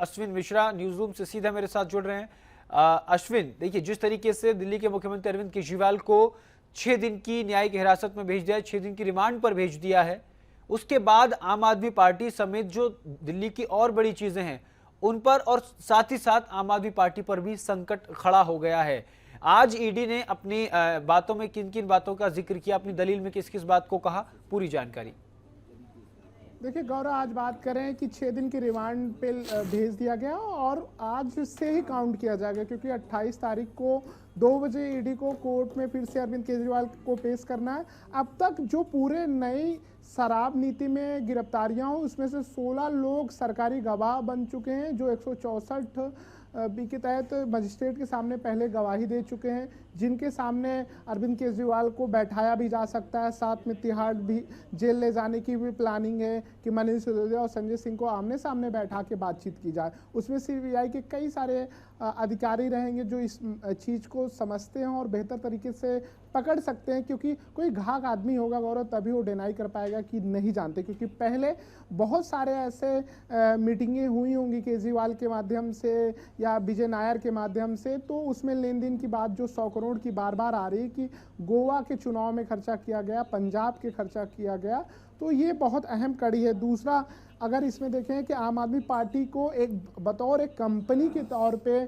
Ashwin Mishra news room से सीधा मेरे साथ जुड़ रहे हैं। अश्विन, देखिए, जिस तरीके से दिल्ली के मुख्यमंत्री अरविंद केजरीवाल को 6 दिन की न्यायिक हिरासत में भेज दिया है, 6 दिन की रिमांड पर भेज दिया है, उसके बाद आम आदमी पार्टी समेत जो दिल्ली की और बड़ी चीजें हैं उन पर और साथ ही साथ आम आदमी पार्टी पर भी संकट खड़ा हो गया है। आज ईडी ने अपनी बातों में किन किन बातों का जिक्र किया, अपनी दलील में किस किस बात को कहा, पूरी जानकारी। देखिए गौरव, आज बात करें कि 6 दिन की रिमांड पे भेज दिया गया और आज से ही काउंट किया जाएगा, क्योंकि 28 तारीख को 2 बजे ईडी को कोर्ट में फिर से अरविंद केजरीवाल को पेश करना है। अब तक जो पूरे नई शराब नीति में गिरफ्तारियां हो, उसमें से 16 लोग सरकारी गवाह बन चुके हैं, जो 164 बी के तहत मजिस्ट्रेट के सामने पहले गवाही दे चुके हैं, जिनके सामने अरविंद केजरीवाल को बैठाया भी जा सकता है। साथ में तिहाड़ भी जेल ले जाने की भी प्लानिंग है कि मनीष सिसोदिया और संजय सिंह को आमने सामने बैठा के बातचीत की जाए। उसमें सीबीआई के कई सारे अधिकारी रहेंगे जो इस चीज़ को समझते हैं और बेहतर तरीके से पकड़ सकते हैं, क्योंकि कोई घाक आदमी होगा गौरव, तभी वो डिनाई कर पाएगा कि नहीं जानते, क्योंकि पहले बहुत सारे ऐसे मीटिंगें हुई होंगी केजरीवाल के माध्यम से या विजय नायर के माध्यम से, तो उसमें लेन देन की बात जो 100 करोड़ की बार बार आ रही है कि गोवा के चुनाव में खर्चा किया गया, पंजाब के खर्चा किया गया, तो ये बहुत अहम कड़ी है। दूसरा, अगर इसमें देखें कि आम आदमी पार्टी को एक बतौर एक कंपनी के तौर पे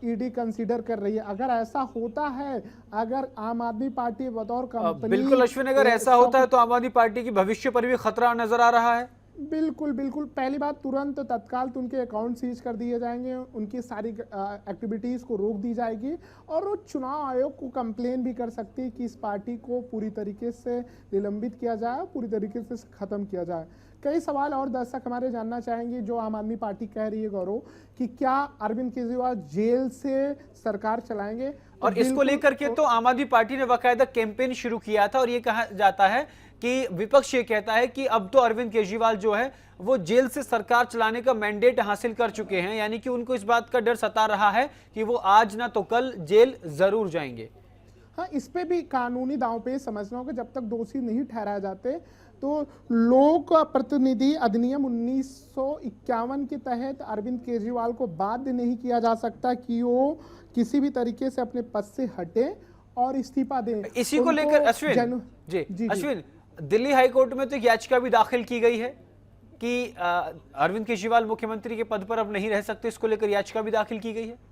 ईडी कंसीडर कर रही है। अगर ऐसा होता है, अगर आम आदमी पार्टी बतौर कंपनी, बिल्कुल अश्विन, अगर ऐसा होता है तो आम आदमी पार्टी की भविष्य पर भी खतरा नजर आ रहा है। बिल्कुल बिल्कुल। पहली बात, तुरंत तत्काल तो उनके अकाउंट सीज कर दिए जाएंगे, उनकी सारी एक्टिविटीज़ को रोक दी जाएगी और वो चुनाव आयोग को कंप्लेन भी कर सकती है कि इस पार्टी को पूरी तरीके से निलंबित किया जाए, पूरी तरीके से ख़त्म किया जाए। कई सवाल और दर्शक हमारे जानना चाहेंगे जो आम आदमी पार्टी कह रही है गौरव, कि क्या अरविंद केजरीवाल जेल से सरकार चलाएंगे, और इसको लेकर के तो आम आदमी पार्टी ने बाकायदा कैंपेन शुरू किया था और ये कहा जाता है कि विपक्ष ये कहता है कि अब तो अरविंद केजरीवाल जो है वो जेल से सरकार चलाने का मैंडेट हासिल कर चुके हैं, यानी कि उनको इस बात का डर सता रहा है कि वो आज ना तो कल जेल जरूर जाएंगे। हाँ, इस पे भी कानूनी दांव पे समझना होगा। जब तक दोषी नहीं ठहराए जाते तो लोक प्रतिनिधि अधिनियम 1951 के तहत अरविंद केजरीवाल को बाध्य नहीं किया जा सकता कि वो किसी भी तरीके से अपने पद से हटे और इस्तीफा दें। इसी को लेकर अश्विन जी अश्विन, दिल्ली हाईकोर्ट में तो एक याचिका भी दाखिल की गई है कि अरविंद केजरीवाल मुख्यमंत्री के पद पर अब नहीं रह सकते, इसको लेकर याचिका भी दाखिल की गई है।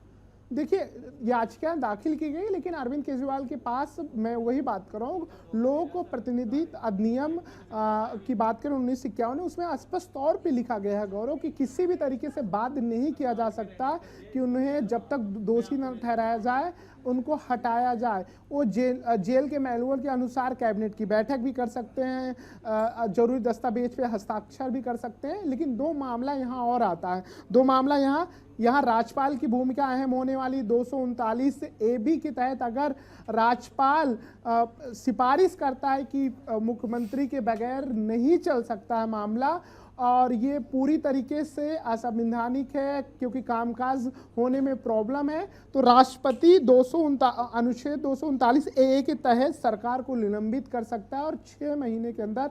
देखिए, याचिका दाखिल की गई, लेकिन अरविंद केजरीवाल के पास, मैं वही बात कर रहा हूँ, लोक प्रतिनिधि अधिनियम की बात करें 1951 में, उसमें स्पष्ट तौर पे लिखा गया है गौरव कि किसी भी तरीके से बाध्य नहीं किया जा सकता कि उन्हें जब तक दोषी न ठहराया जाए उनको हटाया जाए। वो जेल के मैनुअल के अनुसार कैबिनेट की बैठक भी कर सकते हैं, जरूरी दस्तावेज पे हस्ताक्षर भी कर सकते हैं। लेकिन 2 मामला यहाँ और आता है। 2 मामला यहाँ राज्यपाल की भूमिका अहम होने वाली 239 AB के तहत अगर राज्यपाल सिफारिश करता है कि मुख्यमंत्री के बगैर नहीं चल सकता है मामला, और ये पूरी तरीके से असंवैधानिक है क्योंकि कामकाज होने में प्रॉब्लम है, तो राष्ट्रपति अनुच्छेद 239 AA के तहत सरकार को निलंबित कर सकता है और 6 महीने के अंदर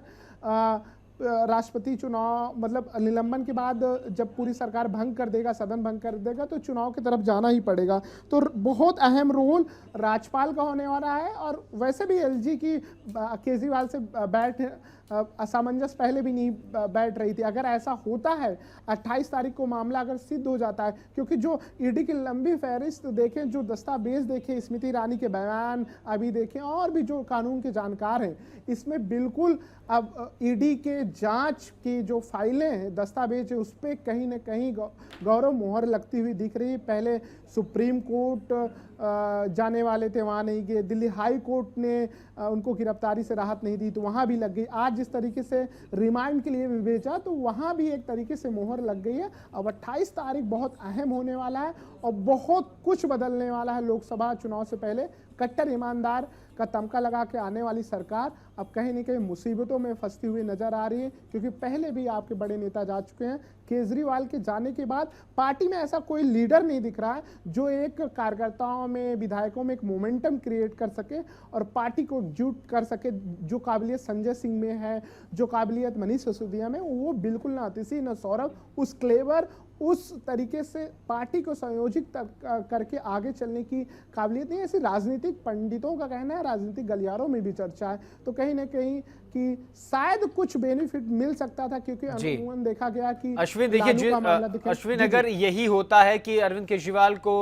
राष्ट्रपति चुनाव, मतलब निलंबन के बाद जब पूरी सरकार भंग कर देगा, सदन भंग कर देगा, तो चुनाव की तरफ जाना ही पड़ेगा। तो बहुत अहम रोल राज्यपाल का होने वाला है। और वैसे भी LG की केजरीवाल से असमंजस पहले भी नहीं बैठ रही थी। अगर ऐसा होता है, 28 तारीख को मामला अगर सिद्ध हो जाता है, क्योंकि जो ईडी की लंबी फहरिस्त देखें, जो दस्तावेज देखें, स्मृति ईरानी के बयान अभी देखें, और भी जो कानून के जानकार हैं, इसमें बिल्कुल अब ईडी के जांच की जो फाइलें हैं, दस्तावेज है, उस पर कहीं ना कहीं गौरव मोहर लगती हुई दिख रही है। पहले सुप्रीम कोर्ट जाने वाले थे, वहाँ नहीं गए। दिल्ली हाई कोर्ट ने उनको गिरफ्तारी से राहत नहीं दी, तो वहाँ भी लग गई। आज जिस तरीके से रिमांड के लिए भी भेजा, तो वहाँ भी एक तरीके से मोहर लग गई है। अब 28 तारीख बहुत अहम होने वाला है और बहुत कुछ बदलने वाला है। लोकसभा चुनाव से पहले कट्टर ईमानदार का तमका लगा के आने वाली सरकार अब कहीं न कहीं मुसीबतों में फंसती हुई नजर आ रही है, क्योंकि पहले भी आपके बड़े नेता जा चुके हैं। केजरीवाल के जाने के बाद पार्टी में ऐसा कोई लीडर नहीं दिख रहा है जो एक कार्यकर्ताओं में, विधायकों में एक मोमेंटम क्रिएट कर सके और पार्टी को एकजुट कर सके। जो काबिलियत संजय सिंह में है, जो काबिलियत मनीष सिसोदिया में, वो बिल्कुल ना आतिशी, ना सौरभ उस क्लेवर उस तरीके से पार्टी को संयोजित करके आगे चलने की काबिलियत नहीं है। ऐसे राजनीतिक पंडितों का कहना है, राजनीतिक गलियारों में भी चर्चा है, तो कहीं ना कहीं कि शायद कुछ बेनिफिट मिल सकता था, क्योंकि अमूमन देखा गया कि अश्विन देखिए, अश्विन अगर यही होता है कि अरविंद केजरीवाल को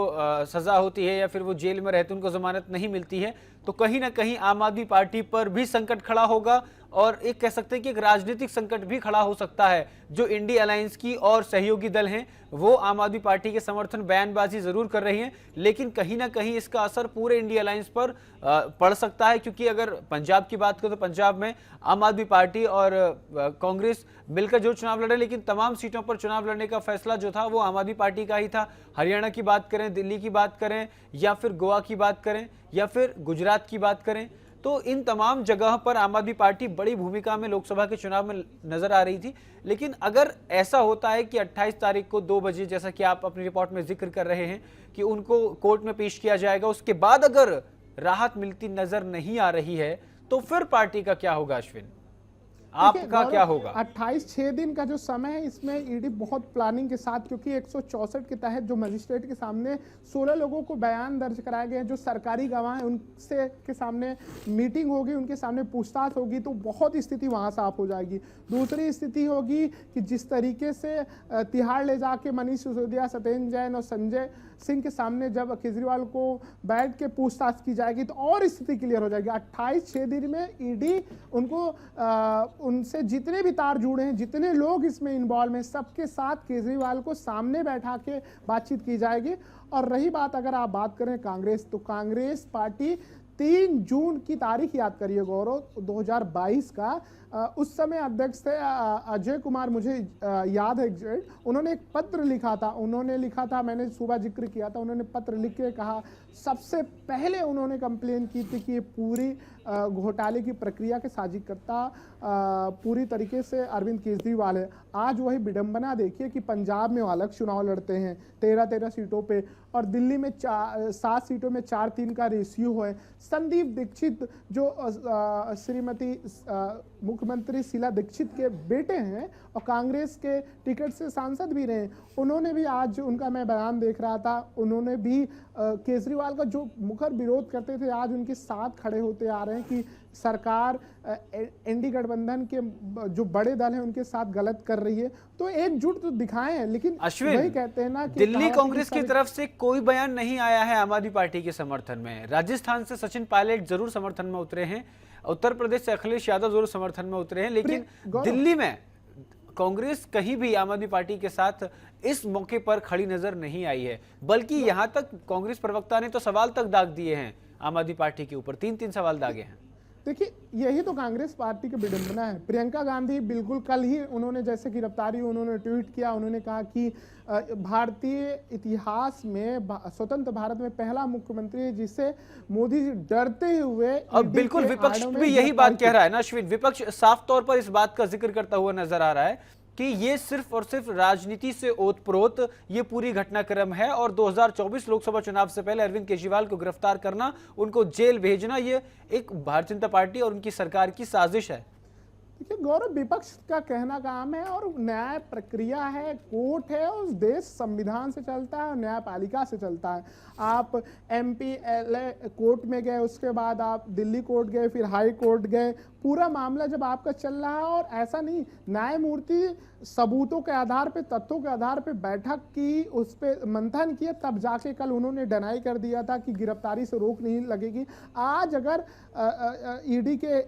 सजा होती है या फिर वो जेल में रहते उनको जमानत नहीं मिलती है, तो कहीं ना कहीं आम आदमी पार्टी पर भी संकट खड़ा होगा और एक कह सकते हैं कि एक राजनीतिक संकट भी खड़ा हो सकता है। जो इंडी अलायंस की और सहयोगी दल हैं वो आम आदमी पार्टी के समर्थन बयानबाजी जरूर कर रही हैं, लेकिन कहीं ना कहीं इसका असर पूरे इंडी अलायंस पर पड़ सकता है, क्योंकि अगर पंजाब की बात करें तो पंजाब में आम आदमी पार्टी और कांग्रेस मिलकर जो चुनाव लड़े, लेकिन तमाम सीटों पर चुनाव लड़ने का फैसला जो था वो आम आदमी पार्टी का ही था। हरियाणा की बात करें, दिल्ली की बात करें, या फिर गोवा की बात करें, या फिर गुजरात की बात करें, तो इन तमाम जगह पर आम आदमी पार्टी बड़ी भूमिका में लोकसभा के चुनाव में नजर आ रही थी। लेकिन अगर ऐसा होता है कि 28 तारीख को 2 बजे, जैसा कि आप अपनी रिपोर्ट में जिक्र कर रहे हैं कि उनको कोर्ट में पेश किया जाएगा, उसके बाद अगर राहत मिलती नजर नहीं आ रही है, तो फिर पार्टी का क्या होगा अश्विन, आपका क्या होगा? 28 दिन का जो समय है, इसमें ईडी बहुत प्लानिंग के साथ, क्योंकि 164 के तहत जो मजिस्ट्रेट के सामने 16 लोगों को बयान दर्ज कराए गए हैं, जो सरकारी गवाह हैं उनसे के सामने मीटिंग होगी, उनके सामने पूछताछ होगी, तो बहुत स्थिति वहां साफ हो जाएगी। दूसरी स्थिति होगी कि जिस तरीके से तिहाड़ ले जाके मनीष सिसोदिया, सत्येंद्र जैन और संजय सिंह के सामने जब केजरीवाल को बैठ के पूछताछ की जाएगी तो और स्थिति क्लियर हो जाएगी। 28 दिन में ईडी उनको उनसे जितने भी तार जुड़े हैं, जितने लोग इसमें इन्वॉल्व हैं, सबके साथ केजरीवाल को सामने बैठा के बातचीत की जाएगी। और रही बात, अगर आप बात करें कांग्रेस, तो कांग्रेस पार्टी 3 जून की तारीख याद करिए गौरव, 2022 का, उस समय अध्यक्ष थे अजय कुमार, मुझे याद है एग्जैक्ट, उन्होंने एक पत्र लिखा था, मैंने सुबह जिक्र किया था, उन्होंने पत्र लिख के कहा, सबसे पहले उन्होंने कंप्लेन की थी कि ये पूरी घोटाले की प्रक्रिया के साजिशकर्ता पूरी तरीके से अरविंद केजरीवाल है। आज वही विडंबना देखिए कि पंजाब में वो अलग चुनाव लड़ते हैं 13 सीटों पे, और दिल्ली में 7 सीटों में 4-3 का रेशियो है। संदीप दीक्षित जो श्रीमती मुख्यमंत्री शीला दीक्षित के बेटे हैं और कांग्रेस के टिकट से सांसद भी रहे, उन्होंने भी, आज उनका मैं बयान देख रहा था, उन्होंने भी केजरीवाल का जो मुखर विरोध करते थे, आज उनके साथ खड़े होते आ रहे हैं कि सरकार एनडी गठबंधन के जो बड़े दल हैं उनके साथ गलत कर रही है। तो एकजुट तो दिखाए हैं, लेकिन वही कहते हैं ना कि दिल्ली कांग्रेस की तरफ से कोई बयान नहीं आया है आम आदमी पार्टी के समर्थन में। राजस्थान से सचिन पायलट जरूर समर्थन में उतरे हैं, उत्तर प्रदेश से अखिलेश यादव जरूर समर्थन में उतरे हैं, लेकिन दिल्ली में कांग्रेस कहीं भी आम आदमी पार्टी के साथ इस मौके पर खड़ी नजर नहीं आई है। बल्कि यहां तक कांग्रेस प्रवक्ता ने तो सवाल तक दाग दिए हैं आम आदमी पार्टी के ऊपर, 3 सवाल दागे हैं। देखिए, यही तो कांग्रेस पार्टी की विडंबना है। प्रियंका गांधी बिल्कुल कल ही उन्होंने जैसे गिरफ्तारी, उन्होंने ट्वीट किया, उन्होंने कहा कि भारतीय इतिहास में स्वतंत्र भारत में पहला मुख्यमंत्री है जिसे मोदी जी डरते हुए, अब बिल्कुल विपक्ष भी यही बात कह रहा है ना अश्विन, विपक्ष साफ तौर पर इस बात का जिक्र करता हुआ नजर आ रहा है कि ये सिर्फ और सिर्फ राजनीति से ओतप्रोत ये पूरी घटनाक्रम है, और 2024 लोकसभा चुनाव से पहले अरविंद केजरीवाल को गिरफ्तार करना, उनको जेल भेजना, ये एक भारतीय जनता पार्टी और उनकी सरकार की साजिश है। देखिए गौरव, विपक्ष का कहना काम है और न्याय प्रक्रिया है, कोर्ट है, उस देश संविधान से चलता है और न्यायपालिका से चलता है। आप MPLA कोर्ट में गए, उसके बाद आप दिल्ली कोर्ट गए, फिर हाई कोर्ट गए, पूरा मामला जब आपका चल रहा है, और ऐसा नहीं, न्यायमूर्ति सबूतों के आधार पे, तथ्यों के आधार पे बैठक की, उस पर मंथन किया, तब जाके कल उन्होंने डिनाई कर दिया था कि गिरफ्तारी से रोक नहीं लगेगी। आज अगर ईडी के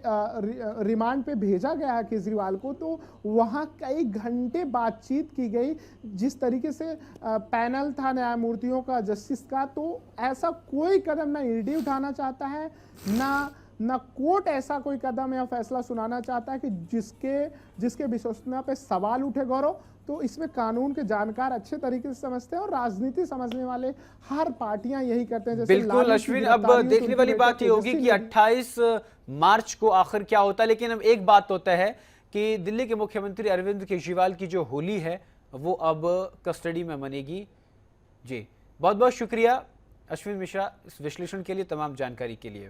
रिमांड पे भेजा गया है केजरीवाल को, तो वहाँ कई घंटे बातचीत की गई, जिस तरीके से पैनल था न्यायमूर्तियों का, जस्टिस का, तो ऐसा कोई कदम ना ईडी उठाना चाहता है, ना कोर्ट ऐसा कोई कदम या फैसला सुनाना चाहता है कि जिसके विश्वसनीयता पे सवाल उठे गौरव। तो इसमें कानून के जानकार अच्छे तरीके से समझते हैं और राजनीति समझने वाले हर पार्टियां यही करते हैं। जैसे बिल्कुल अश्विन, अब देखने वाली बात ये होगी कि 28 मार्च को आखिर क्या होता है। लेकिन अब एक बात होता है कि दिल्ली के मुख्यमंत्री अरविंद केजरीवाल की जो होली है वो अब कस्टडी में मनेगी। जी, बहुत बहुत शुक्रिया अश्विन मिश्रा इस विश्लेषण के लिए, तमाम जानकारी के लिए।